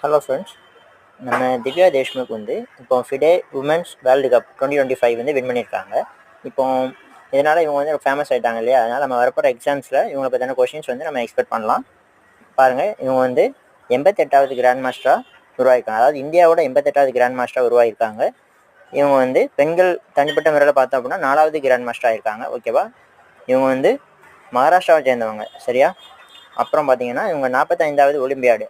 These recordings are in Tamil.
ஹலோ ஃப்ரெண்ட்ஸ், நம்ம திவ்யா தேஷ்முக் வந்து இப்போ ஃபிடே உமன்ஸ் வேர்ல்டு கப் 2025 வந்து வின் பண்ணியிருக்காங்க. இப்போ இதனால் இவங்க வந்து ஃபேமஸ் ஆகிட்டாங்க இல்லையா? அதனால் நம்ம வரப்போகிற எக்ஸாம்ஸில் இவங்களை பற்றின கொஷின்ஸ் வந்து நம்ம எக்ஸ்பெக்ட் பண்ணலாம். பாருங்கள், இவங்க வந்து 88வது கிராண்ட் மாஸ்டராக உருவாகிருக்காங்க. அதாவது இந்தியாவோட 88வது கிராண்ட் மாஸ்டராக உருவாகிருக்காங்க. இவங்க வந்து பெண்கள் தனிப்பட்ட முறையில் பார்த்தோம் அப்படின்னா 4வது கிராண்ட் மாஸ்டராக இருக்காங்க. ஓகேவா? இவங்க வந்து மகாராஷ்டிராவை சேர்ந்தவங்க, சரியா? அப்புறம் பார்த்தீங்கன்னா இவங்க 45வது ஒலிம்பியாடு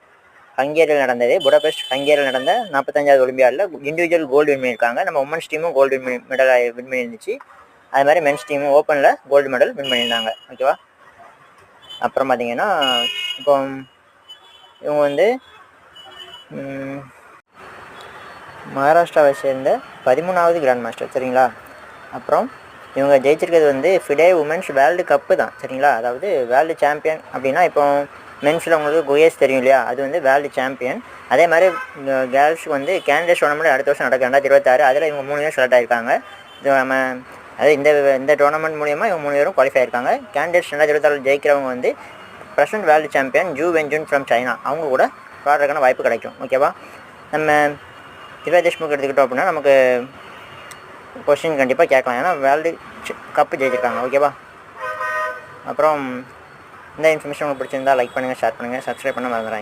ஹங்கேரியில் நடந்தது, புடாபெஸ்ட் ஹங்கேரியில் நடந்த 45வது ஒலிம்பியாடில் இண்டிவிஜுவல் கோல்டு வின் பண்ணியிருக்காங்க. நம்ம உமன்ஸ் டீமும் கோல்டு மெடல் வின் பண்ணியிருந்துச்சு. அது மாதிரி மென்ஸ் டீமும் ஓப்பனில் கோல்டு மெடல் வின் பண்ணியிருந்தாங்க. ஓகேவா? அப்புறம் பார்த்தீங்கன்னா இப்போ இவங்க வந்து மகாராஷ்டிராவை சேர்ந்த 13வது கிராண்ட் மாஸ்டர், சரிங்களா? அப்புறம் இவங்க ஜெயிச்சிருக்கிறது வந்து ஃபிடே உமன்ஸ் வேர்ல்டு கப்பு தான், சரிங்களா? அதாவது வேர்ல்டு சாம்பியன் அப்படின்னா இப்போ மென்ஸில் உங்களுக்கு குயேஸ் தெரியும் இல்லையா? அது வந்து வேர்ல்டு சாம்பியன். அதே மாதிரி கேர்ள்ஸுக்கு வந்து கேண்டிடேட் டோர்னமெண்ட் அடுத்த வருஷம் நடக்கும் 2026. அதில் இவங்க 3 பேரும் செலக்ட் ஆகிருக்காங்க. இது நம்ம அதாவது இந்த டோர்னமெண்ட் மூலிமா இவங்க 3 பேரும் குவாலிஃபை ஆகிருக்காங்க. கேண்டிடேட்ஸ் 2026 ஜெயிக்கிறவங்க வந்து present world champion Ju Wenjun from China, அவங்க கூட விளாட்றதுக்கான வாய்ப்பு கிடைக்கும். ஓகேவா? நம்ம திவ்யா தேஷ்முக் எடுத்துக்கிட்டோம் அப்படின்னா நமக்கு கொஸ்டின் கண்டிப்பாக கேட்கலாம், ஏன்னா வேர்ல்டு கப்பு ஜெயிச்சிருக்காங்க. ஓகேவா? அப்புறம் இந்த இன்ஃபர்மேஷன் உங்களுக்கு பிடிச்சிருந்தா லைக் பண்ணுங்கள், ஷேர் பண்ணுங்கள், சப்ஸ்கிரைப் பண்ண மறந்துடாதீங்க.